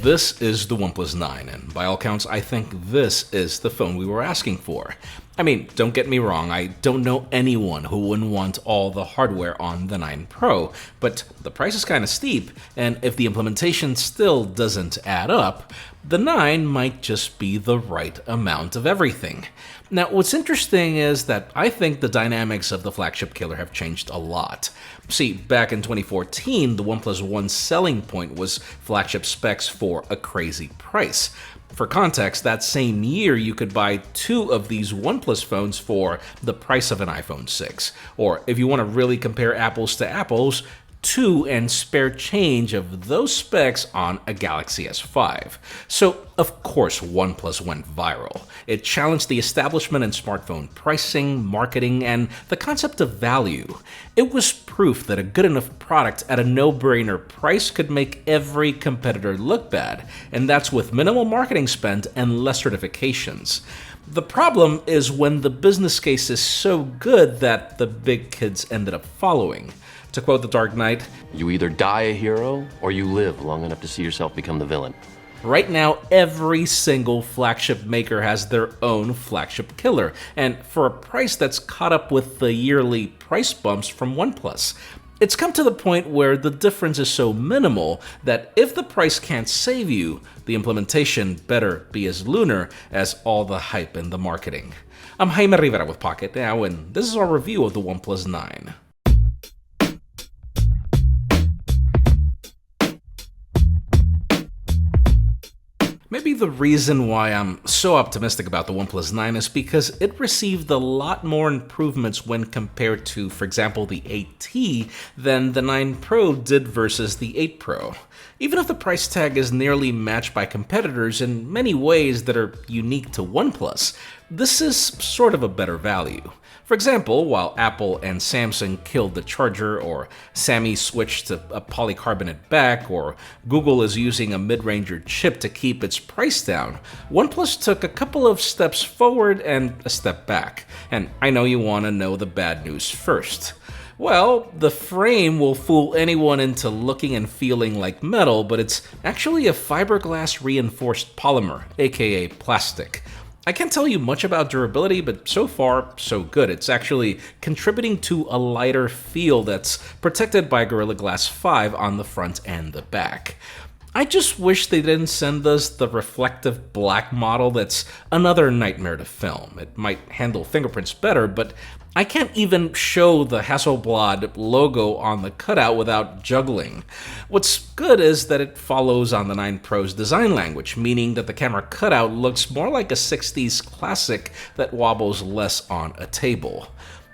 This is the OnePlus 9, and by all counts, I think this is the phone we were asking for. I mean, don't get me wrong, I don't know anyone who wouldn't want all the hardware on the 9 Pro, but the price is kind of steep, and if the implementation still doesn't add up, the 9 might just be the right amount of everything. Now, what's interesting is that I think the dynamics of the flagship killer have changed a lot. See, back in 2014, the OnePlus One selling point was flagship specs for a crazy price. For context, that same year you could buy 2 of these OnePlus phones for the price of an iPhone 6. Or if you want to really compare apples to apples, 2 and spare change of those specs on a Galaxy S5. So, of course, OnePlus went viral. It challenged the establishment in smartphone pricing, marketing, and the concept of value. It was proof that a good enough product at a no-brainer price could make every competitor look bad, and that's with minimal marketing spend and less certifications. The problem is when the business case is so good that the big kids ended up following. To quote The Dark Knight, "You either die a hero, or you live long enough to see yourself become the villain." Right now, every single flagship maker has their own flagship killer, and for a price that's caught up with the yearly price bumps from OnePlus. It's come to the point where the difference is so minimal that if the price can't save you, the implementation better be as lunar as all the hype and the marketing. I'm Jaime Rivera with Pocketnow, and this is our review of the OnePlus 9. Maybe the reason why I'm so optimistic about the OnePlus 9 is because it received a lot more improvements when compared to, for example, the 8T than the 9 Pro did versus the 8 Pro. Even if the price tag is nearly matched by competitors in many ways that are unique to OnePlus, this is sort of a better value. For example, while Apple and Samsung killed the charger, or Sammy switched to a polycarbonate back, or Google is using a mid-ranger chip to keep its price down, OnePlus took a couple of steps forward and a step back. And I know you want to know the bad news first. Well, the frame will fool anyone into looking and feeling like metal, but it's actually a fiberglass reinforced polymer, aka plastic. I can't tell you much about durability, but so far, so good. It's actually contributing to a lighter feel that's protected by Gorilla Glass 5 on the front and the back. I just wish they didn't send us the reflective black model that's another nightmare to film. It might handle fingerprints better, but I can't even show the Hasselblad logo on the cutout without juggling. What's good is that it follows on the 9 Pro's design language, meaning that the camera cutout looks more like a 60s classic that wobbles less on a table.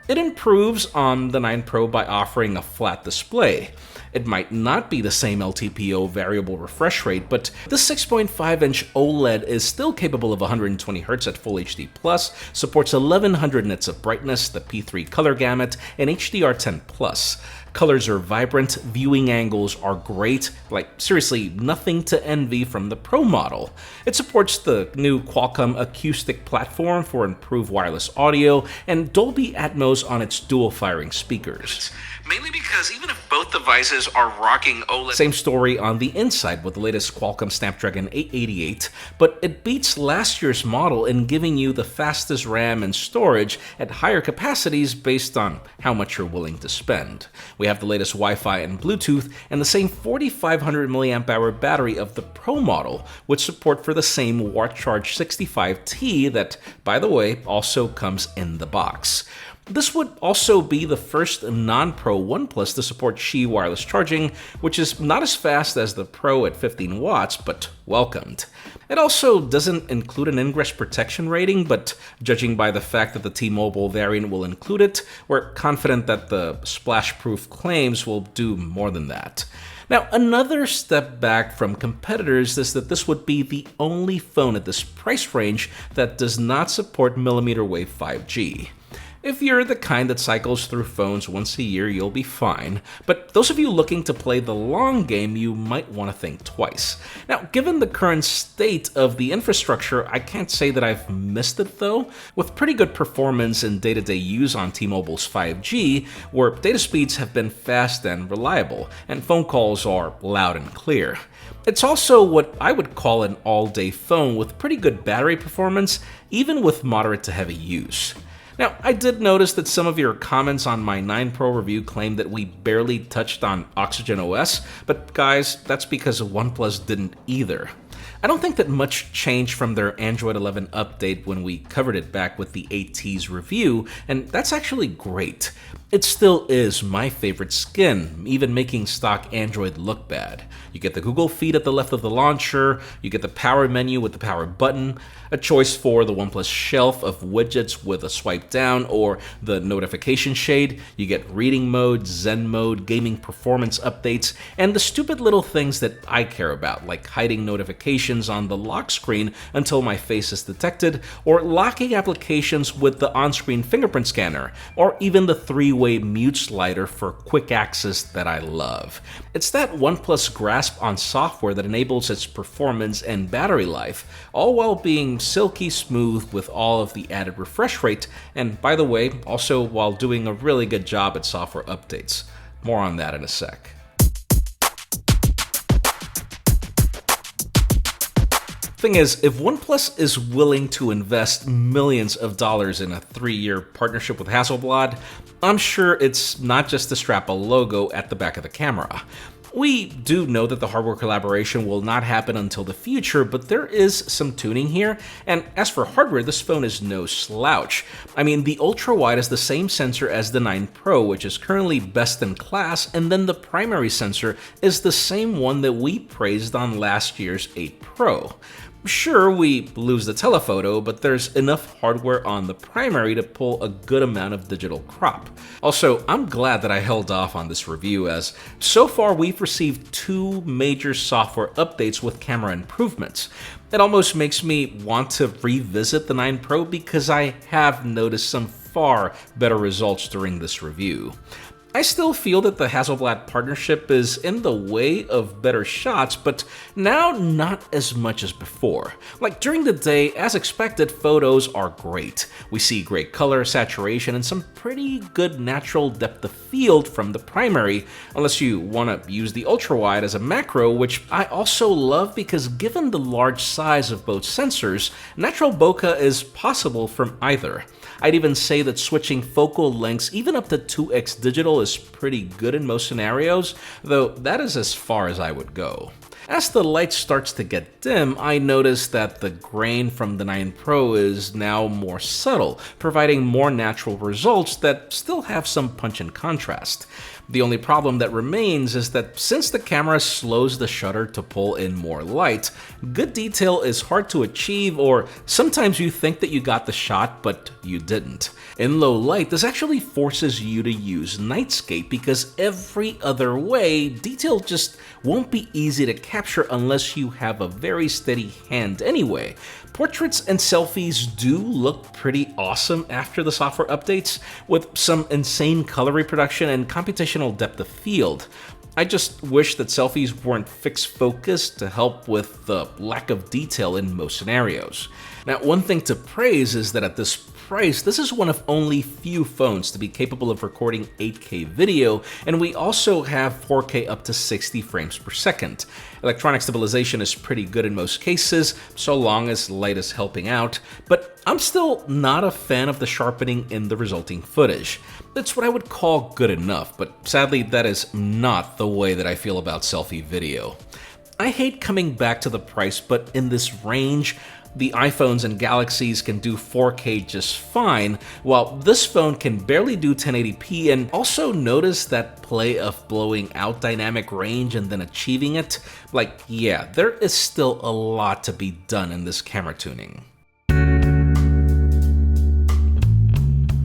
It improves on the 9 Pro by offering a flat display. It might not be the same LTPO variable refresh rate, but the 6.5-inch OLED is still capable of 120Hz at Full HD+, supports 1100 nits of brightness, the P3 color gamut, and HDR10+. Colors are vibrant, viewing angles are great, like seriously nothing to envy from the Pro model. It supports the new Qualcomm acoustic platform for improved wireless audio and Dolby Atmos on its dual-firing speakers. Mainly because even if both devices are rocking OLED... Same story on the inside with the latest Qualcomm Snapdragon 888, but it beats last year's model in giving you the fastest RAM and storage at higher capacities based on how much you're willing to spend. We have the latest Wi-Fi and Bluetooth, and the same 4500 mAh battery of the Pro model, with support for the same WattCharge 65T that, by the way, also comes in the box. This would also be the first non-Pro OnePlus to support Qi wireless charging, which is not as fast as the Pro at 15 watts, but welcomed. It also doesn't include an ingress protection rating, but judging by the fact that the T-Mobile variant will include it, we're confident that the splash-proof claims will do more than that. Now, another step back from competitors is that this would be the only phone at this price range that does not support millimeter wave 5G. If you're the kind that cycles through phones once a year, you'll be fine. But those of you looking to play the long game, you might want to think twice. Now, given the current state of the infrastructure, I can't say that I've missed it though. With pretty good performance in day-to-day use on T-Mobile's 5G, where data speeds have been fast and reliable, and phone calls are loud and clear. It's also what I would call an all-day phone with pretty good battery performance, even with moderate to heavy use. Now, I did notice that some of your comments on my 9 Pro review claimed that we barely touched on Oxygen OS, but guys, that's because OnePlus didn't either. I don't think that much changed from their Android 11 update when we covered it back with the 8T's review, and that's actually great. It still is my favorite skin, even making stock Android look bad. You get the Google feed at the left of the launcher, you get the power menu with the power button, a choice for the OnePlus shelf of widgets with a swipe down or the notification shade, you get reading mode, Zen mode, gaming performance updates, and the stupid little things that I care about, like hiding notifications on the lock screen until my face is detected, or locking applications with the on-screen fingerprint scanner, or even the 3-way mute slider for quick access that I love. It's that OnePlus grasp on software that enables its performance and battery life, all while being silky smooth with all of the added refresh rate, and by the way, also while doing a really good job at software updates. More on that in a sec. Thing is, if OnePlus is willing to invest millions of dollars in a 3-year partnership with Hasselblad, I'm sure it's not just to strap a logo at the back of the camera. We do know that the hardware collaboration will not happen until the future, but there is some tuning here, and as for hardware, this phone is no slouch. I mean, the ultra-wide is the same sensor as the 9 Pro, which is currently best in class, and then the primary sensor is the same one that we praised on last year's 8 Pro. Sure, we lose the telephoto, but there's enough hardware on the primary to pull a good amount of digital crop. Also, I'm glad that I held off on this review, as so far we've received 2 major software updates with camera improvements. It almost makes me want to revisit the 9 Pro because I have noticed some far better results during this review. I still feel that the Hasselblad partnership is in the way of better shots, but now not as much as before. Like during the day, as expected, photos are great. We see great color, saturation, and some pretty good natural depth of field from the primary, unless you want to use the ultra-wide as a macro, which I also love because given the large size of both sensors, natural bokeh is possible from either. I'd even say that switching focal lengths even up to 2x digital is pretty good in most scenarios, though that is as far as I would go. As the light starts to get dim, I notice that the grain from the 9 Pro is now more subtle, providing more natural results that still have some punch and contrast. The only problem that remains is that since the camera slows the shutter to pull in more light, good detail is hard to achieve, or sometimes you think that you got the shot, but you didn't. In low light, this actually forces you to use Nightscape because every other way, detail just won't be easy to capture unless you have a very steady hand anyway. Portraits and selfies do look pretty awesome after the software updates, with some insane color reproduction and computational depth of field. I just wish that selfies weren't fixed focus to help with the lack of detail in most scenarios. Now, one thing to praise is that at this price, this is one of only few phones to be capable of recording 8K video, and we also have 4K up to 60 frames per second. Electronic stabilization is pretty good in most cases, so long as light is helping out, but I'm still not a fan of the sharpening in the resulting footage. That's what I would call good enough, but sadly that is not the way that I feel about selfie video. I hate coming back to the price, but in this range, the iPhones and Galaxies can do 4K just fine, while this phone can barely do 1080p, and also notice that play of blowing out dynamic range and then achieving it. Like, yeah, there is still a lot to be done in this camera tuning.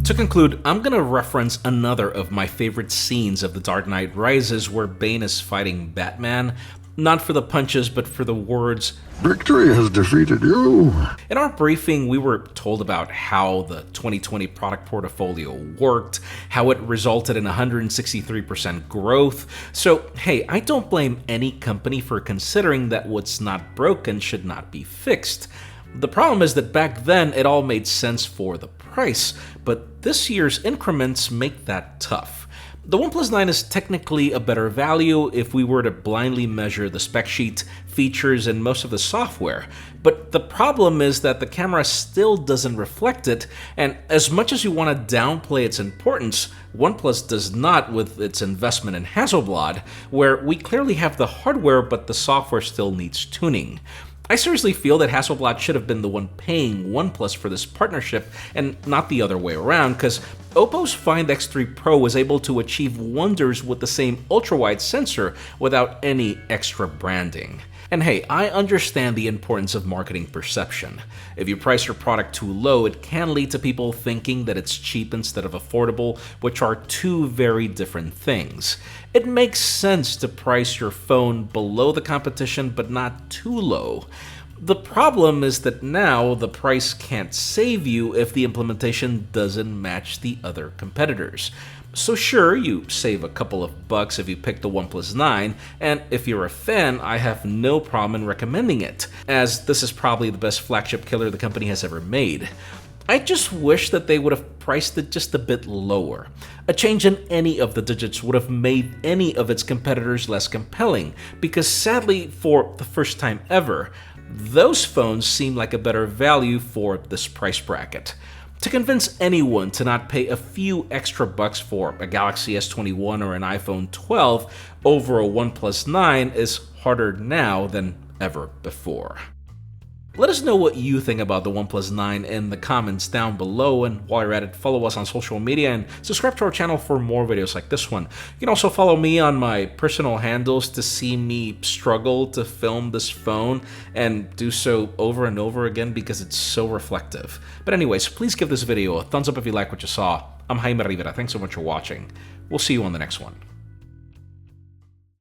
To conclude, I'm gonna reference another of my favorite scenes of The Dark Knight Rises where Bane is fighting Batman. Not for the punches, but for the words, "Victory has defeated you." In our briefing, we were told about how the 2020 product portfolio worked, how it resulted in 163% growth. So, hey, I don't blame any company for considering that what's not broken should not be fixed. The problem is that back then it all made sense for the price, but this year's increments make that tough. The OnePlus 9 is technically a better value if we were to blindly measure the spec sheet, features, and most of the software, but the problem is that the camera still doesn't reflect it, and as much as you want to downplay its importance, OnePlus does not with its investment in Hasselblad, where we clearly have the hardware but the software still needs tuning. I seriously feel that Hasselblad should have been the one paying OnePlus for this partnership and not the other way around, because Oppo's Find X3 Pro was able to achieve wonders with the same ultra-wide sensor without any extra branding. And hey, I understand the importance of marketing perception. If you price your product too low, it can lead to people thinking that it's cheap instead of affordable, which are two very different things. It makes sense to price your phone below the competition, but not too low. The problem is that now the price can't save you if the implementation doesn't match the other competitors. So sure, you save a couple of bucks if you pick the OnePlus 9, and if you're a fan, I have no problem in recommending it, as this is probably the best flagship killer the company has ever made. I just wish that they would have priced it just a bit lower. A change in any of the digits would have made any of its competitors less compelling, because sadly, for the first time ever, those phones seem like a better value for this price bracket. To convince anyone to not pay a few extra bucks for a Galaxy S21 or an iPhone 12 over a OnePlus 9 is harder now than ever before. Let us know what you think about the OnePlus 9 in the comments down below, and while you're at it, follow us on social media and subscribe to our channel for more videos like this one. You can also follow me on my personal handles to see me struggle to film this phone and do so over and over again because it's so reflective. But anyways, please give this video a thumbs up if you like what you saw. I'm Jaime Rivera, thanks so much for watching. We'll see you on the next one.